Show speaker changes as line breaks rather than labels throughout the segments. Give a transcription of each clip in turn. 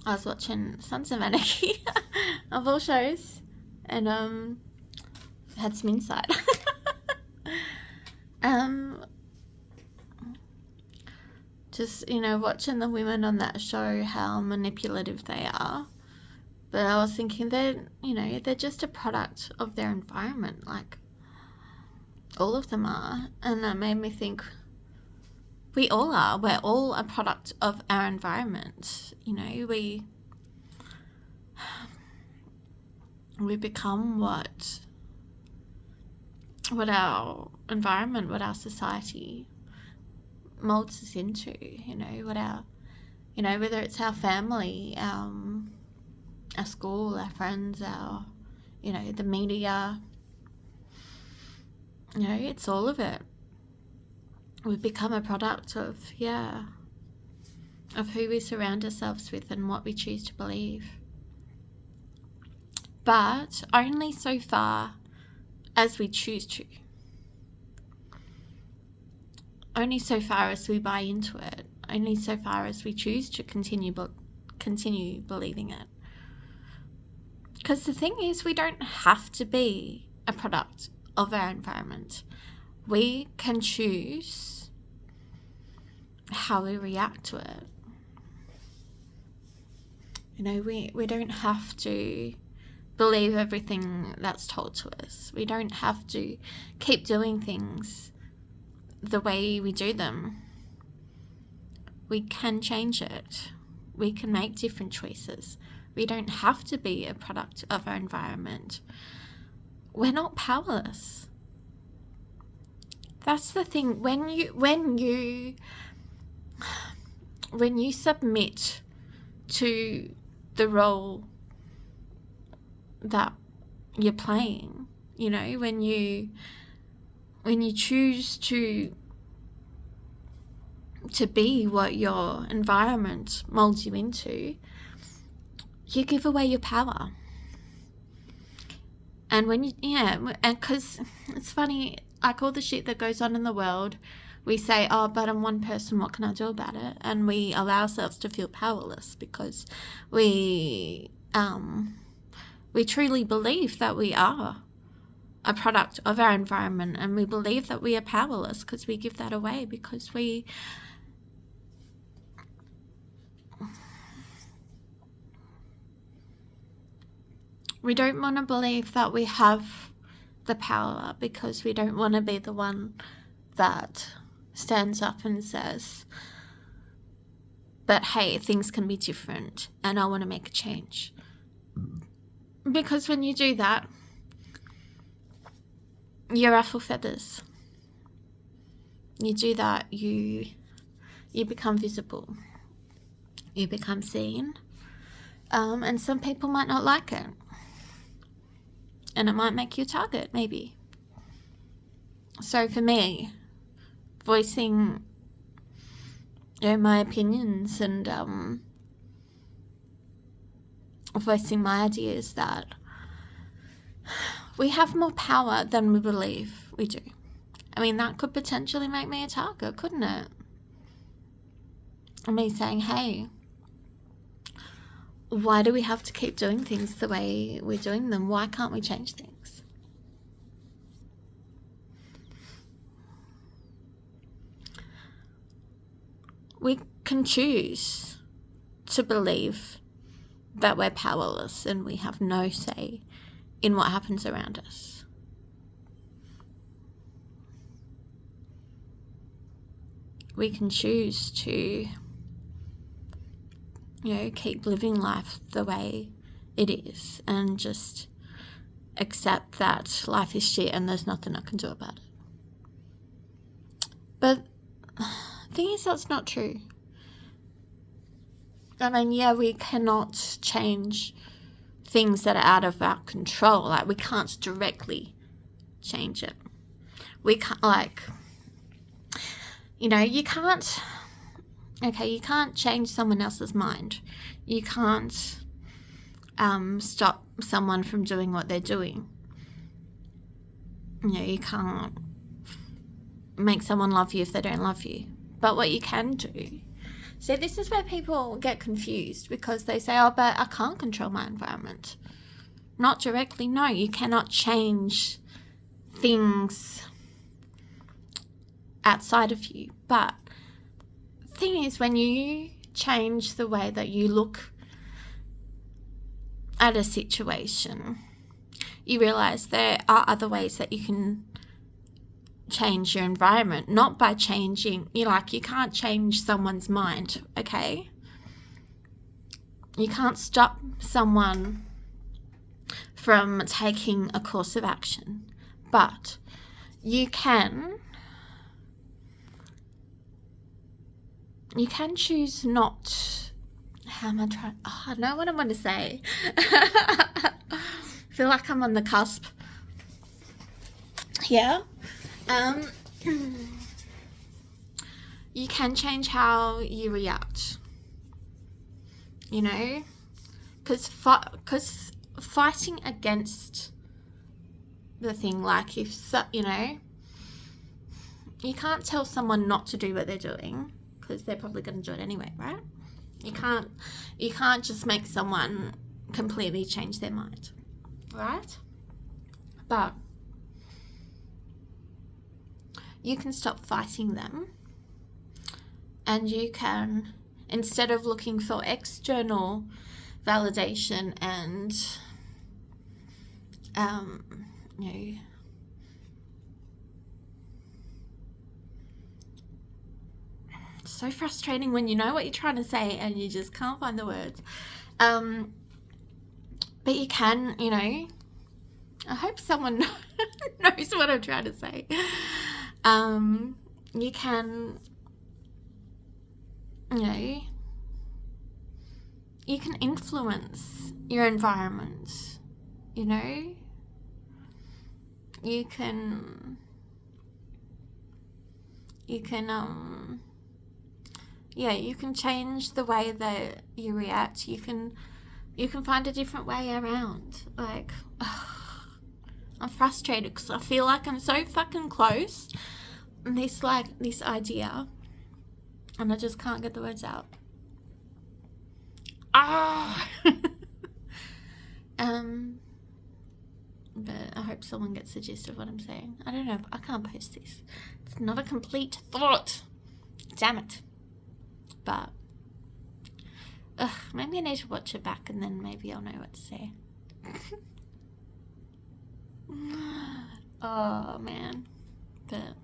I was watching Sons of Anarchy of all shows, and had some insight. Just, watching the women on that show, how manipulative they are. But I was thinking they're just a product of their environment, like all of them are. And that made me think we all are. We're all a product of our environment. We become what our environment, what our society molds us into, what our, whether it's our family, our school, our friends, our, the media, it's all of it. We've become a product of who we surround ourselves with and what we choose to believe. But only so far as we choose to. Only so far as we buy into it. Only so far as we choose to continue believing it. Because the thing is, we don't have to be a product of our environment. We can choose how we react to it. We don't have to believe everything that's told to us. We don't have to keep doing things the way we do them. We can change it. We can make different choices. We don't have to be a product of our environment. We're not powerless. That's the thing. When you submit to the role that you're playing, when you choose to be what your environment molds you into, you give away your power. And and because it's funny, like all the shit that goes on in the world, we say, oh, but I'm one person, what can I do about it? And we allow ourselves to feel powerless because we truly believe that we are a product of our environment, and we believe that we are powerless because we give that away, because we don't want to believe that we have the power, because we don't want to be the one that stands up and says, but hey, things can be different and I want to make a change. Because when you do that, you ruffle feathers. You do that, you become visible. You become seen. And some people might not like it. And it might make you a target, maybe. So for me, voicing my opinions and voicing my ideas, that we have more power than we believe we do. I mean, that could potentially make me a target, couldn't it? Me saying, hey, why do we have to keep doing things the way we're doing them? Why can't we change things? We can choose to believe that we're powerless and we have no say in what happens around us. We can choose to, keep living life the way it is and just accept that life is shit and there's nothing I can do about it. But the thing is, that's not true. I mean, we cannot change things that are out of our control. Like, we can't directly change it. We can't, you can't, you can't change someone else's mind. You can't stop someone from doing what they're doing. You can't make someone love you if they don't love you. But what you can do, So this is where people get confused, because they say, oh, but I can't control my environment. Not directly, no. You cannot change things outside of you. But the thing is, when you change the way that you look at a situation, you realize there are other ways that you can change your environment, not by changing, you can't change someone's mind, okay? You can't stop someone from taking a course of action, but you can choose not. How am I trying? Oh, I know what I'm going to say. I feel like I'm on the cusp. Yeah. You can change how you react. You know, because fighting against the thing, like if you can't tell someone not to do what they're doing, because they're probably going to do it anyway, right? You can't just make someone completely change their mind, right? But you can stop fighting them, and you can, instead of looking for external validation and it's so frustrating when you know what you're trying to say and you just can't find the words. But you can, I hope someone knows what I'm trying to say. You can, you can influence your environment, you can change the way that you react. You can find a different way around. Like, I'm frustrated because I feel like I'm so fucking close and this idea, and I just can't get the words out. But I hope someone gets the gist of what I'm saying. I don't know. I can't post this. It's not a complete thought. Damn it. But maybe I need to watch it back and then maybe I'll know what to say. Oh man. But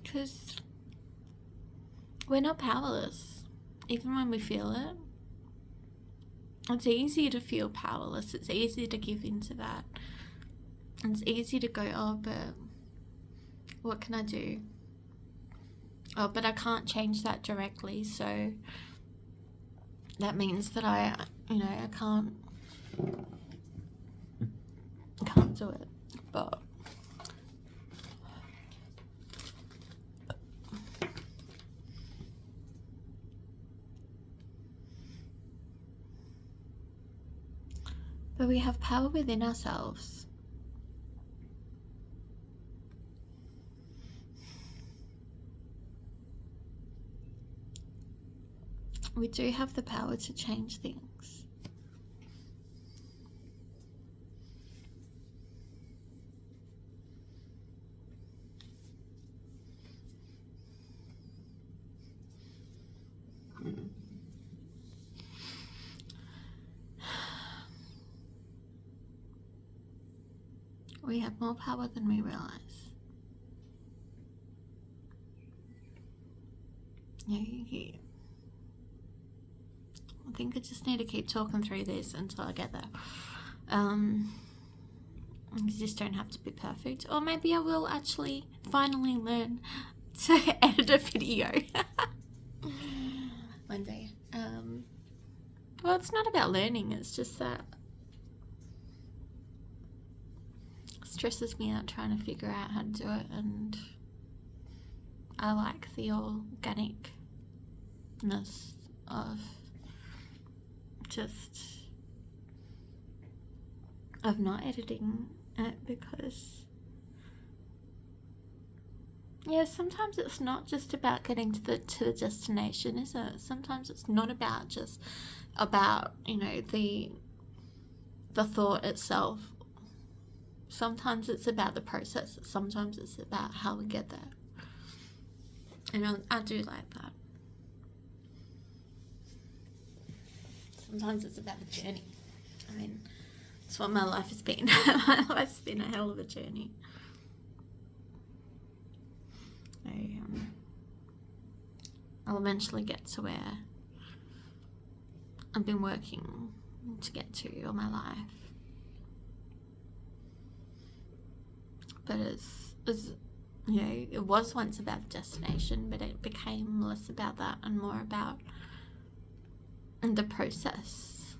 because we're not powerless, even when we feel it. It's easy to feel powerless. It's easy to give into that. It's easy to go, oh, but what can I do? Oh, but I can't change that directly, so that means that I can't do it. But we have power within ourselves. We do have the power to change things. We have more power than we realize. Yeah. I think I just need to keep talking through this until I get there. You just don't have to be perfect. Or maybe I will actually finally learn to edit a video. One day. Well, it's not about learning. It's just that it stresses me out trying to figure out how to do it. And I like the organicness of just of not editing it, because yeah, sometimes it's not just about getting to the destination, is it? Sometimes it's not about just about, you know, the thought itself. Sometimes it's about the process. Sometimes it's about how we get there. And I do like that. Sometimes it's about the journey. I mean, that's what my life has been. My life's been a hell of a journey. I'll eventually get to where I've been working to get to all my life. But it's you know, it was once about the destination, but it became less about that and more about the process.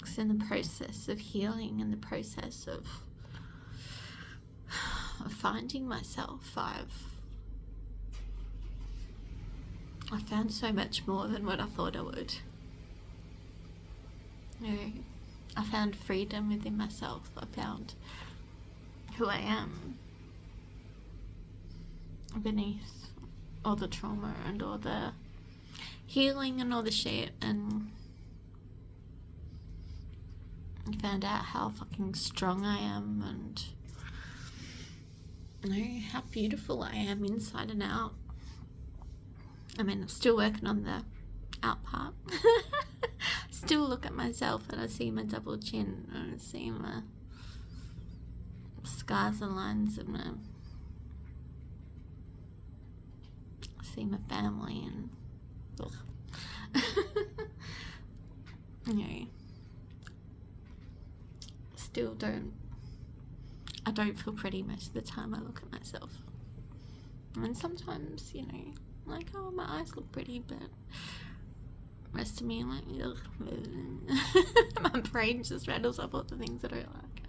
It's in the process of healing, in the process of finding myself. I found so much more than what I thought I would. You know, I found freedom within myself. I found who I am beneath all the trauma and all the healing and all the shit, and I found out how fucking strong I am, and you know how beautiful I am inside and out. I mean, I'm still working on the out part. Still look at myself and I see my double chin, and I see my scars and lines, and I see my family, and you know, still I don't feel pretty most of the time I look at myself. And sometimes, you know, like, oh, my eyes look pretty, but rest of me, like, ugh. My brain just rattles up all the things I don't like.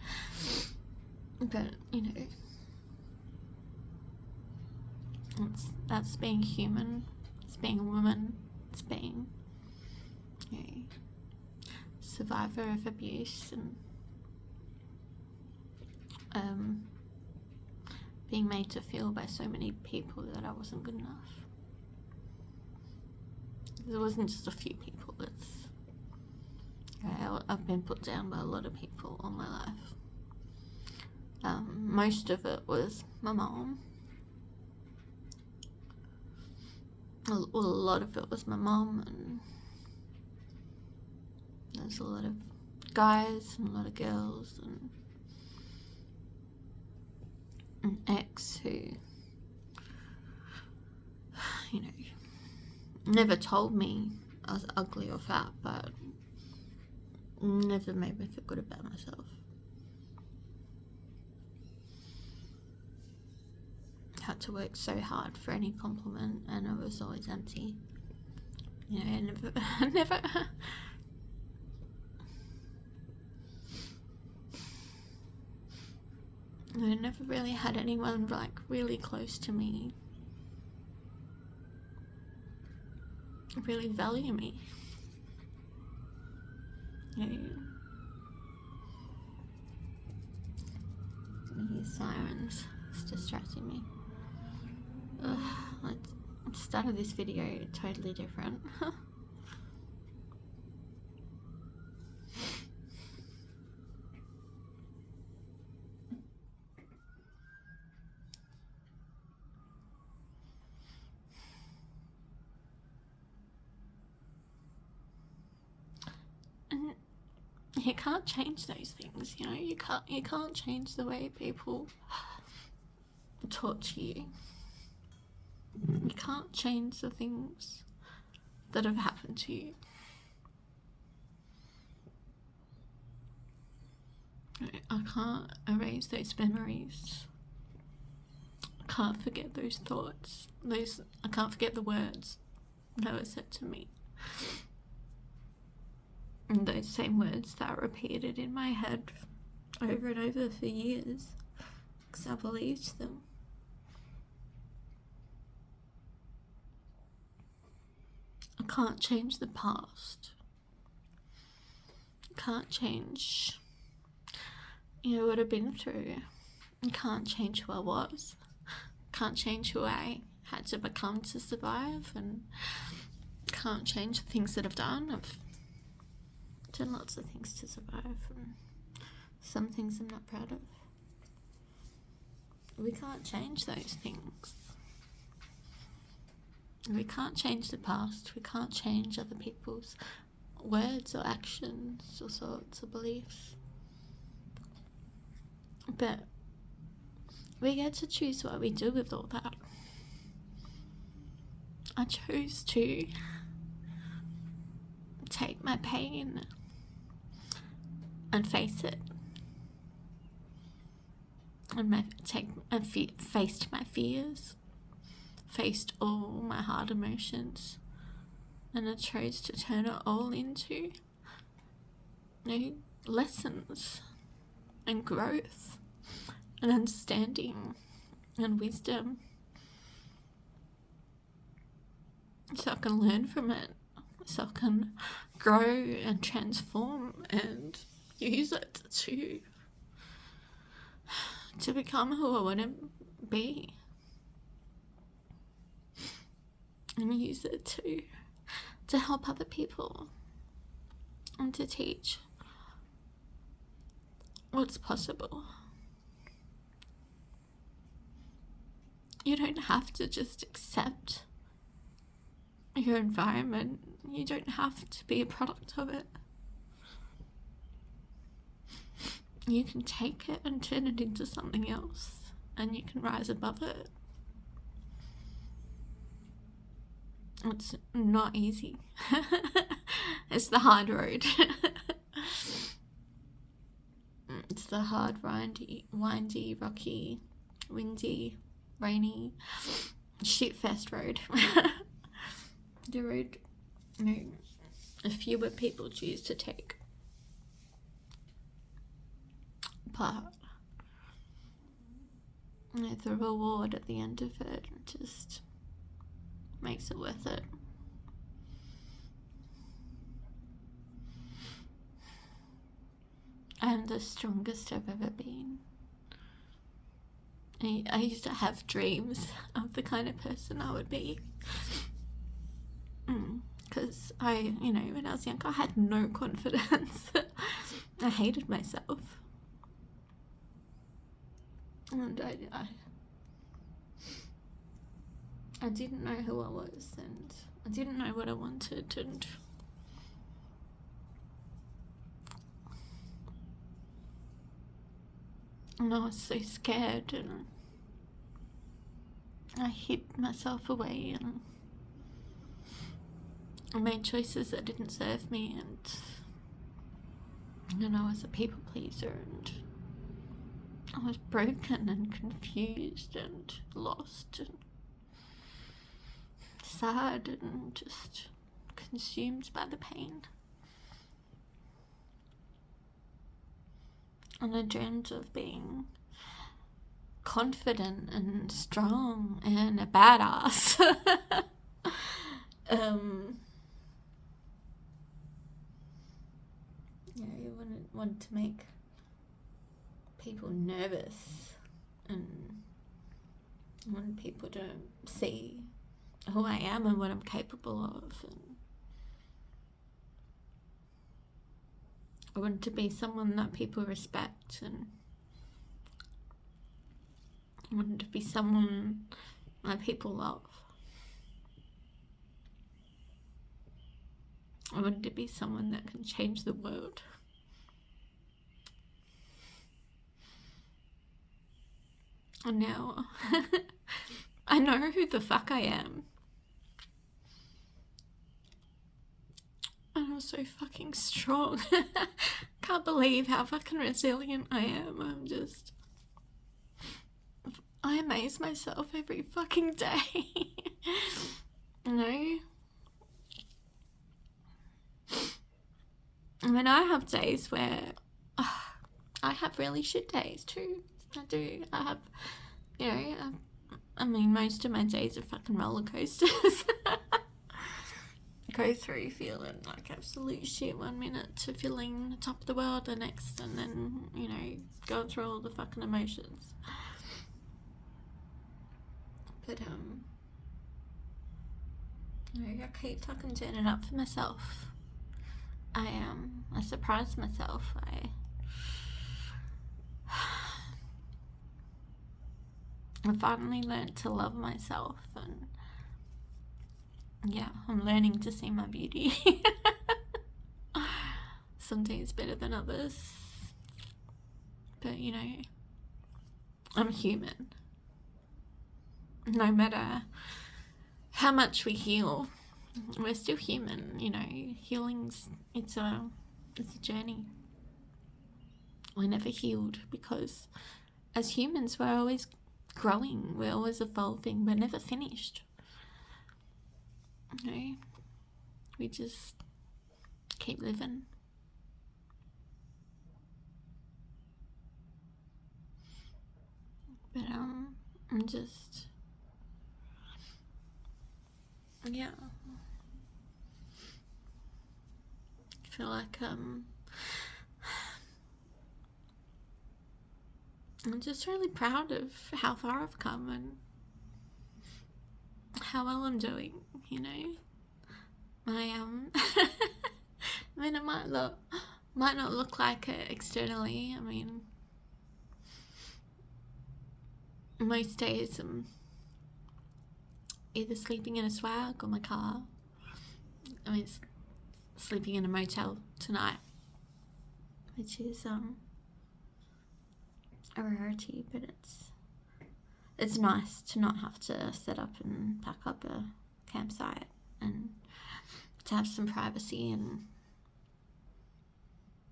But, you know, that's being human. It's being a woman. It's being, you know, survivor of abuse, and being made to feel by so many people that I wasn't good enough. It wasn't just a few people. I've been put down by a lot of people all my life. Most of it was my mom. A lot of it was my mom, and there's a lot of guys and a lot of girls, and an ex who, you know, never told me I was ugly or fat, but never made me feel good about myself. Had to work so hard for any compliment, and it was always empty. You know, I never really had anyone like really close to me really value me. You know, I hear sirens. It's distracting me. Let's start this video totally different. And you can't change those things, you know. You can't change the way people talk to you. You can't change the things that have happened to you. I can't erase those memories. I can't forget those thoughts. I can't forget the words that were said to me. And those same words that are repeated in my head over and over for years, because I believed them. I can't change the past. I can't change, what I've been through. I can't change who I was. Can't change who I had to become to survive, and can't change the things that I've done. I've done lots of things to survive, and some things I'm not proud of. We can't change those things. We can't change the past. We can't change other people's words or actions or thoughts or beliefs. But we get to choose what we do with all that. I chose to take my pain and face it. And faced my fears, faced all my hard emotions, and I chose to turn it all into lessons and growth and understanding and wisdom, so I can learn from it, so I can grow and transform and use it to become who I want to be, and use it to help other people and to teach what's possible. You don't have to just accept your environment. You don't have to be a product of it. You can take it and turn it into something else, and you can rise above it. It's not easy. It's the hard road. It's the hard, windy, rocky, windy, rainy, shit-fest road. The road, a fewer people choose to take. But the reward at the end of it just makes it worth it. I'm the strongest I've ever been. I used to have dreams of the kind of person I would be. Because when I was younger, I had no confidence. I hated myself. And I didn't know who I was, and I didn't know what I wanted, and I was so scared, and I hid myself away, and I made choices that didn't serve me, and I was a people pleaser, and I was broken and confused and lost and sad and just consumed by the pain. And I dreamed of being confident and strong and a badass. You wouldn't want to make people nervous, and I want people to see who I am and what I'm capable of, and I want to be someone that people respect, and I want to be someone that people love. I want to be someone that can change the world. And now I know who the fuck I am. And I'm so fucking strong. Can't believe how fucking resilient I am. I amaze myself every fucking day. I mean, I have days where I have really shit days too. I do. I have, I mean, most of my days are fucking roller coasters. go through feeling like absolute shit one minute to feeling top of the world the next, and then, you know, going through all the fucking emotions. But, you know, I keep fucking turning up for myself. I surprised myself. I finally learned to love myself, and yeah, I'm learning to see my beauty. Some days better than others, but you know, I'm human. No matter how much we heal, we're still human. You know, healing's it's a journey. We're never healed because as humans we're always growing, we're always evolving, we're never finished. You know, we just keep living. But I'm just, yeah, I feel like I'm just really proud of how far I've come and how well I'm doing, you know. I I mean, it might not look like it externally. I mean, most days I'm either sleeping in a swag or my car. I mean, sleeping in a motel tonight, which is a rarity, but it's nice to not have to set up and pack up a campsite and to have some privacy and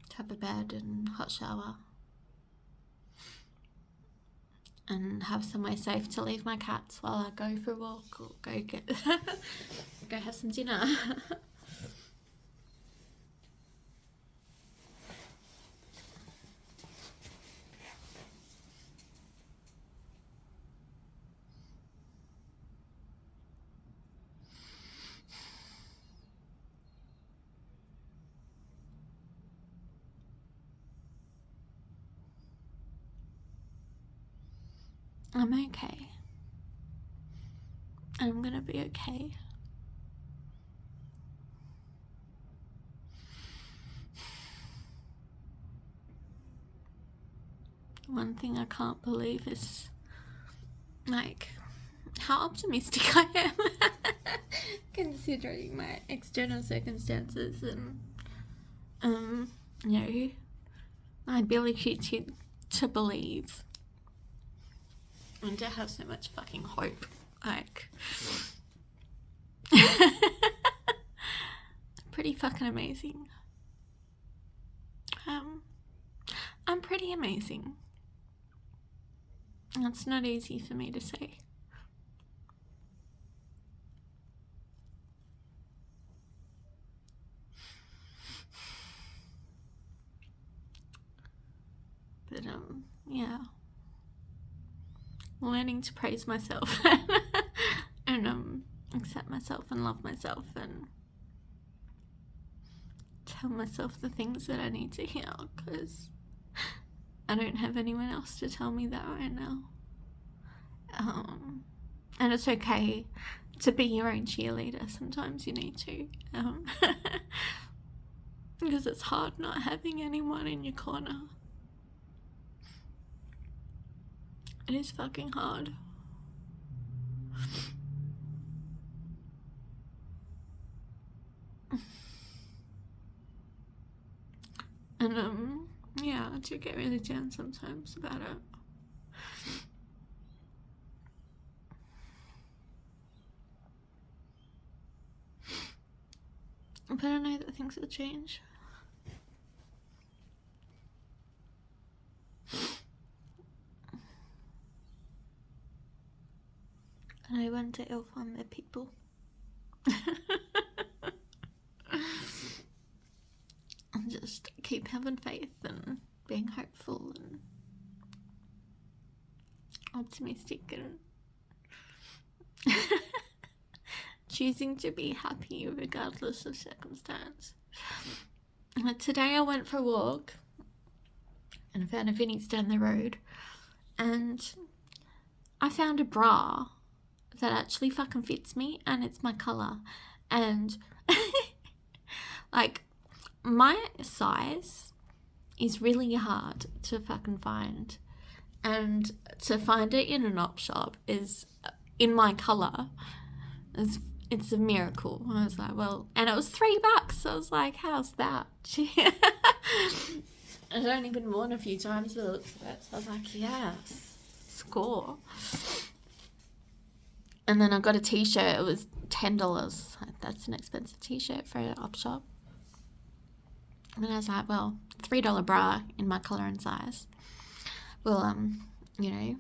to have a bed and hot shower and have somewhere safe to leave my cats while I go for a walk or go go have some dinner. I'm okay. I'm gonna be okay. One thing I can't believe is, like, how optimistic I am considering my external circumstances and, you know, my ability to believe and to have so much fucking hope. Like, pretty fucking amazing. I'm pretty amazing. That's not easy for me to say. But, yeah. Learning to praise myself and, accept myself and love myself and tell myself the things that I need to hear, because I don't have anyone else to tell me that right now. And it's okay to be your own cheerleader. Sometimes you need to, because it's hard not having anyone in your corner. It is fucking hard. And yeah, I do get really down sometimes about it. But I know that things will change. And I one day I'll find my people. And just keep having faith and being hopeful and optimistic and choosing to be happy regardless of circumstance. Today I went for a walk and I found a Vinnie's down the road, and I found a bra that actually fucking fits me and it's my colour. And like, my size is really hard to fucking find, and to find it in an op shop is in my colour. It's a miracle. I was like, well, and it was $3. So I was like, how's that? I'd only been worn a few times by the looks of it, so I was like, yes, score. And then I got a t-shirt. It was $10. That's an expensive t-shirt for an op shop. And I was like, well, $3 bra in my colour and size. Well, you know,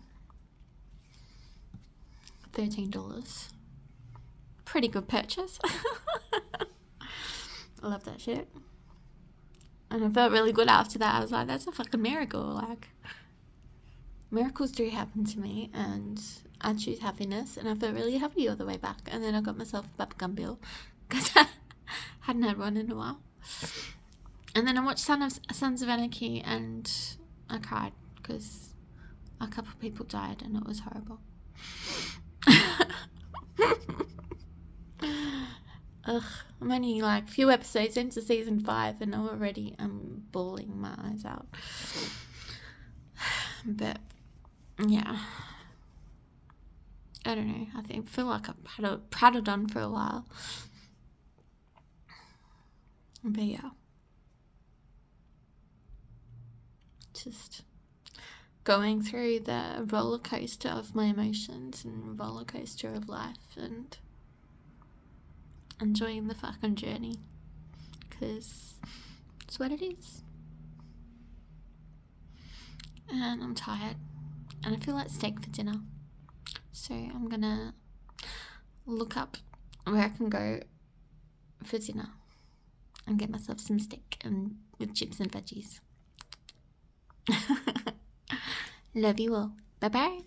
$13. Pretty good purchase. I love that shit. And I felt really good after that. I was like, that's a fucking miracle. Like, miracles do happen to me, and I choose happiness, and I felt really happy all the way back. And then I got myself a bubblegum bill because I hadn't had one in a while. And then I watched Sons of Anarchy, and I cried because a couple of people died and it was horrible. Ugh, I'm only like a few episodes into season 5 and already I'm bawling my eyes out. But yeah, I don't know. I feel like I've prattled on for a while. But yeah, just going through the roller coaster of my emotions and roller coaster of life, and enjoying the fucking journey, because it's what it is. And I'm tired, and I feel like steak for dinner, so I'm gonna look up where I can go for dinner and get myself some steak and with chips and veggies. Love you all. Bye bye.